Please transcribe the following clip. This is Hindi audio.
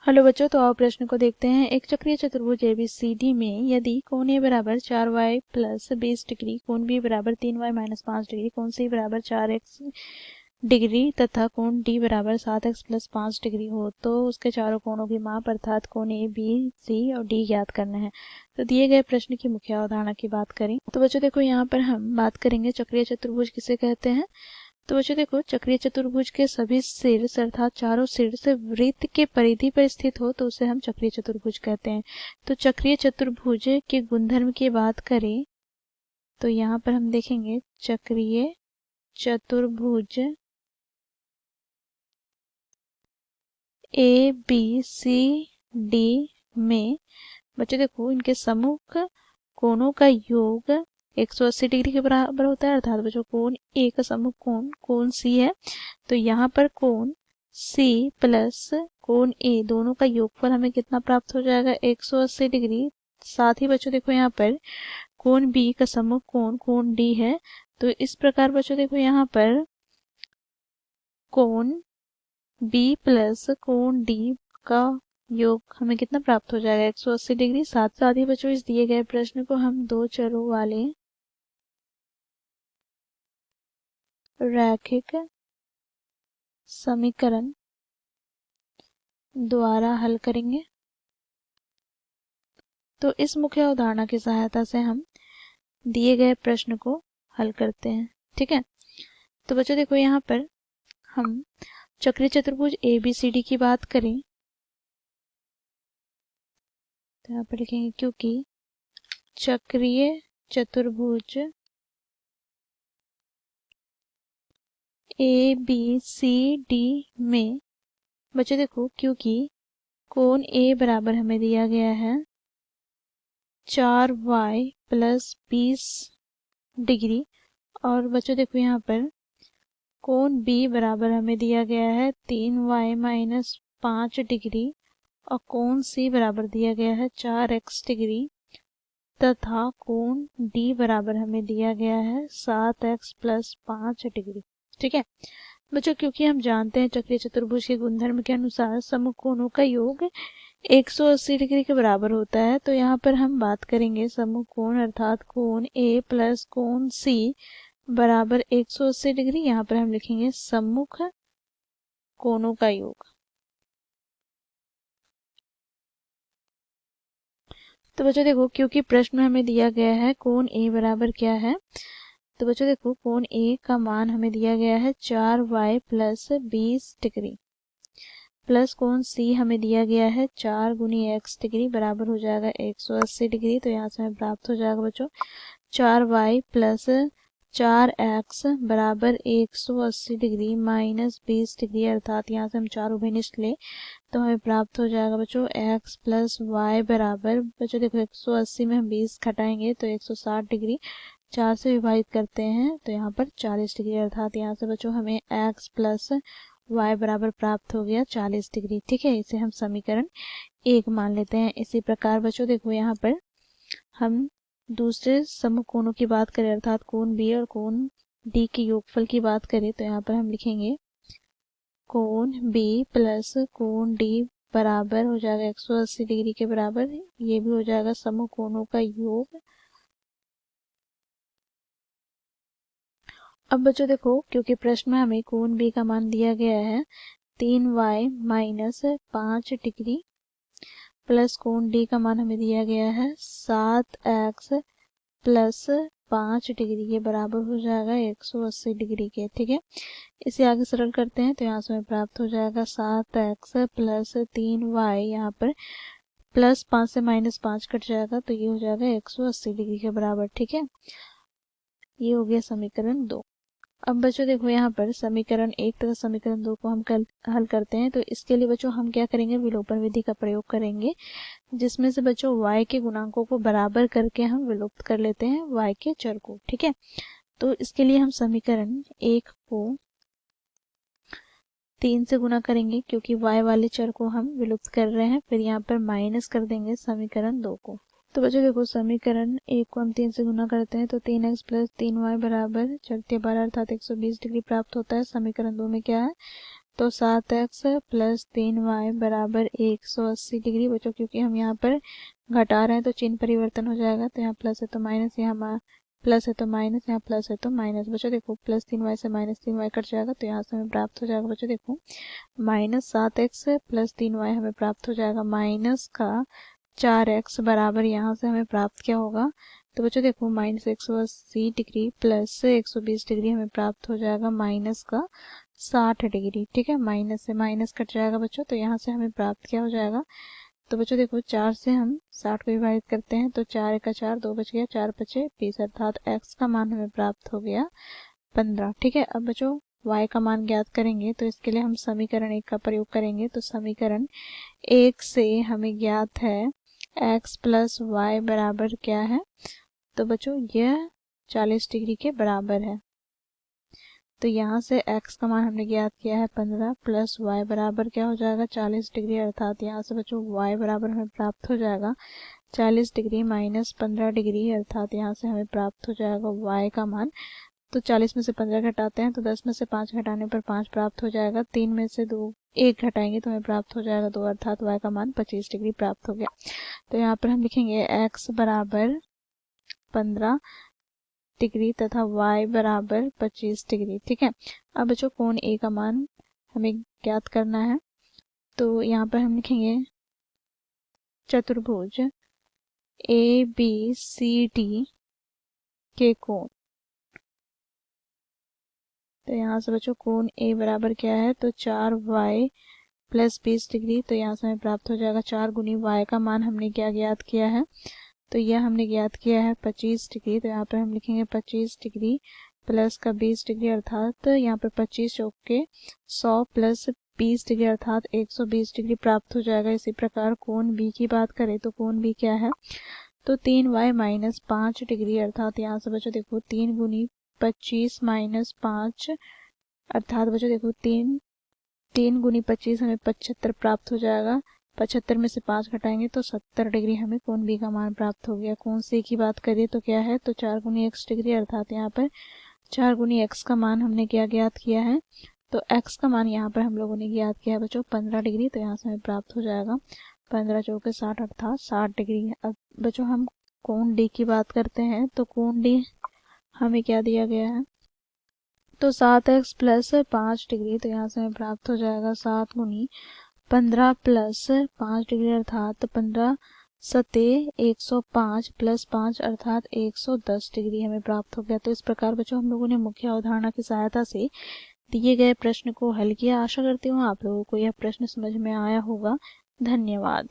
हेलो बच्चों, तो आओ प्रश्न को देखते हैं। एक चक्रीय चतुर्भुज ABCD में यदि कोण A बराबर 4y प्लस 20 डिग्री, कोण B बराबर 3y माइनस 5 डिग्री, कोण C बराबर 4x डिग्री तथा कोण D बराबर 7x प्लस 5 डिग्री हो तो उसके चारों कोणों की माप अर्थात कोण A, B, C और D ज्ञात करना है। तो दिए गए प्रश्न की मुख्य अवधारणा की बात करें तो बच्चों देखो, यहाँ पर हम बात करेंगे चक्रीय चतुर्भुज किसे कहते हैं। तो बच्चों देखो, चक्रीय चतुर्भुज के सभी शीर्ष अर्थात चारों शीर्ष वृत्त के परिधि पर स्थित हो तो उसे हम चक्रीय चतुर्भुज कहते हैं। तो चक्रीय चतुर्भुज के गुणधर्म की बात करें तो यहाँ पर हम देखेंगे चक्रीय चतुर्भुज ABCD में बच्चों देखो, इनके सम्मुख कोणों का योग 180 डिग्री के बराबर होता है। अर्थात बच्चों कोण A का सम्मुख कोण कोण C है, तो यहाँ पर कोण C प्लस कोण A दोनों का योगफल हमें कितना प्राप्त हो जाएगा, 180 डिग्री। साथ ही बच्चों देखो, यहाँ पर कोण B का सम्मुख कोण कोण D है, तो इस प्रकार बच्चों देखो, यहाँ पर कोण B प्लस कोण D का योग हमें कितना प्राप्त हो जाएगा, 180 डिग्री। साथ ही बच्चों, इस दिए गए प्रश्न को हम दो चरों वाले रैखिक समीकरण द्वारा हल करेंगे। तो इस मुख्य अवधारणा की सहायता से हम दिए गए प्रश्न को हल करते हैं। ठीक है, तो बच्चों देखो, यहाँ पर हम चक्रीय चतुर्भुज ABCD की बात करें तो यहाँ पर लिखेंगे क्योंकि चक्रीय चतुर्भुज ABCD में बच्चों देखो, क्योंकि कोण A बराबर हमें दिया गया है 4y प्लस 20 डिग्री, और बच्चों देखो, यहाँ पर कोण B बराबर हमें दिया गया है 3y माइनस 5 डिग्री, और कोण C बराबर दिया गया है 4x डिग्री, तथा कोण D बराबर हमें दिया गया है 7x प्लस 5 डिग्री। ठीक है बच्चों, क्योंकि हम जानते हैं चक्रीय चतुर्भुज के गुणधर्म के अनुसार सम्मुख कोणों का योग 180 डिग्री के बराबर होता है, तो यहाँ पर हम बात करेंगे सम्मुख कोण अर्थात कोण A प्लस कोण C बराबर 180 डिग्री। यहाँ पर हम लिखेंगे सम्मुख कोणों का योग। तो बच्चों देखो, क्योंकि प्रश्न में हमें दिया गया है कोण A बराबर क्या है, तो बच्चों देखो, कोण A का मान हमें दिया गया है 4y प्लस 20 डिग्री, प्लस कोण C हमें दिया गया है 4 गुनी x डिग्री बराबर हो जाएगा 180 डिग्री। तो यहाँ से हमें प्राप्त हो जाएगा बच्चों 4y प्लस 4x बराबर 180 डिग्री माइनस 20 डिग्री, अर्थात यहाँ से हम चार उभयनिष्ठ ले तो हमें प्राप्त हो जाएगा बच्चों x प्लस y बराबर, बच्चों देखो 180 में हम 20 घटाएंगे तो 160 डिग्री, 4 से विभाजित करते हैं तो यहाँ पर 40 डिग्री, अर्थात यहाँ से बच्चों हमें x प्लस y बराबर प्राप्त हो गया 40 डिग्री। ठीक है, इसे हम समीकरण 1 मान लेते हैं। इसी प्रकार बच्चों देखो, यहाँ पर हम दूसरे सम्मुख कोणों की बात करें अर्थात कोण B और कोण D के योगफल की बात करें तो यहाँ पर हम लिखेंगे कोण B प्लस कोण D बराबर हो जाएगा 180 डिग्री के बराबर, ये भी हो जाएगा सम्मुख कोणों का योग। अब बच्चों देखो, क्योंकि प्रश्न में हमें कोण B का मान दिया गया है 3y माइनस 5 डिग्री, प्लस कोण D का मान हमें दिया गया है 7x प्लस 5 डिग्री के बराबर हो जाएगा 180 डिग्री के। ठीक है, इसे आगे सरल करते हैं तो यहाँ से हमें प्राप्त हो जाएगा 7x प्लस 3y, यहाँ पर प्लस 5 से माइनस 5 कट जाएगा तो ये हो जाएगा 180 डिग्री के बराबर। ठीक है, ये हो गया समीकरण 2। अब बच्चों देखो, यहाँ पर समीकरण 1 तथा समीकरण 2 को हम हल करते हैं, तो इसके लिए बच्चों हम क्या करेंगे, विलोपन विधि का प्रयोग करेंगे, जिसमें से बच्चों y के गुणांकों को बराबर करके हम विलुप्त कर लेते हैं y के चर को। ठीक है, तो इसके लिए हम समीकरण 1 को 3 से गुना करेंगे क्योंकि y वाले चर को हम विलुप्त कर रहे हैं, फिर यहाँ पर माइनस कर देंगे समीकरण 2 को। तो बच्चों देखो, समीकरण 1 को हम 3 से गुना करते हैं तो 3x प्लस 3y बराबर 4 12 अर्थात 120 डिग्री प्राप्त होता है। समीकरण 2 में क्या है, तो 7x प्लस 3y बराबर 180 डिग्री। बच्चों क्योंकि हम यहाँ पर घटा रहे हैं तो चिन्ह परिवर्तन हो जाएगा, तो यहाँ प्लस है तो माइनस, यहाँ प्लस है तो माइनस, यहाँ प्लस है तो माइनस। बच्चों देखो प्लस 3y से माइनस 3y कट जाएगा, तो यहाँ से हमें प्राप्त हो जाएगा बच्चों देखो -7x प्लस 3y हमें प्राप्त हो जाएगा माइनस का 4x बराबर यहाँ से हमें प्राप्त क्या होगा, तो बच्चों देखो -180 डिग्री प्लस 120 डिग्री हमें प्राप्त हो जाएगा माइनस का 60 डिग्री। ठीक है, माइनस से माइनस कट जाएगा बच्चों, तो यहाँ से हमें प्राप्त क्या हो जाएगा, तो बच्चों देखो 4 से हम 60 को विभाजित करते हैं तो 4 का 4, 2 बच गया, 4 बचे 20, अर्थात x का मान हमें प्राप्त हो गया 15। ठीक है, अब बच्चों y का मान ज्ञात करेंगे तो इसके लिए हम समीकरण 1 का प्रयोग करेंगे। तो समीकरण 1 से हमें ज्ञात है x प्लस वाई बराबर क्या है, तो बच्चों यह 40 डिग्री के बराबर है। तो यहाँ से x का मान हमने ज्ञात किया है 15 प्लस y बराबर क्या हो जाएगा 40 डिग्री, अर्थात यहाँ से बच्चों y बराबर हमें प्राप्त हो जाएगा 40 डिग्री माइनस 15 डिग्री, अर्थात यहाँ से हमें प्राप्त हो जाएगा y का मान। तो 40 में से 15 घटाते हैं तो 10 में से 5 घटाने पर 5 प्राप्त हो जाएगा, 3 में से 1 घटाएंगे तो हमें प्राप्त हो जाएगा 2, अर्थात y का मान 25 डिग्री प्राप्त हो गया। तो यहाँ पर हम लिखेंगे x बराबर 15 डिग्री तथा y बराबर 25 डिग्री। ठीक है, अब बच्चों कोण A का मान हमें ज्ञात करना है। तो यहाँ पर हम लिखेंगे चतुर्भुज ABCD के कोण। तो यहाँ से बच्चों कोण A बराबर क्या है, तो 4y प्लस 20 डिग्री। तो यहाँ से हमें प्राप्त हो जाएगा 4 गुनी y का मान हमने क्या ज्ञात किया है, तो यह हमने ज्ञात किया है 25 डिग्री। तो यहाँ पर हम लिखेंगे 25 डिग्री प्लस का 20 डिग्री, अर्थात यहाँ पर 25 चौक के 100 प्लस 20 डिग्री अर्थात 120 डिग्री प्राप्त हो जाएगा। इसी प्रकार कोण B की बात करें तो कोण B क्या है, तो 3y माइनस 5 डिग्री, अर्थात यहाँ से बच्चों देखो 3 गुनी 25 माइनस 5, अर्थात बच्चों देखो 3 गुनी 25 हमें 75 प्राप्त हो जाएगा। 75 में से 5 घटाएंगे तो 70 डिग्री हमें कोण B का मान प्राप्त हो गया। कोण C की बात करिए तो क्या है, तो 4 गुनी x डिग्री, अर्थात यहाँ पर 4 गुनी x का मान हमने क्या ज्ञात किया है, तो x का मान यहाँ पर हम लोगों ने ज्ञात किया है बच्चों 15 डिग्री। तो यहाँ से हमें प्राप्त हो जाएगा 15 चौके 60, अर्थात 60 डिग्री। अब बच्चों हम कोण D की बात करते हैं। तो कोण D हमें क्या दिया गया है, तो 7x प्लस 5 डिग्री। तो यहाँ से हमें प्राप्त हो जाएगा 7 गुनी 15 प्लस 5 डिग्री, अर्थात 15 सते 105 प्लस 5 अर्थात 110 डिग्री हमें प्राप्त हो गया। तो इस प्रकार बच्चों हम लोगों ने मुख्य अवधारणा की सहायता से दिए गए प्रश्न को हल किया। आशा करती हूँ आप लोगों को यह प्रश्न समझ में आया होगा। धन्यवाद।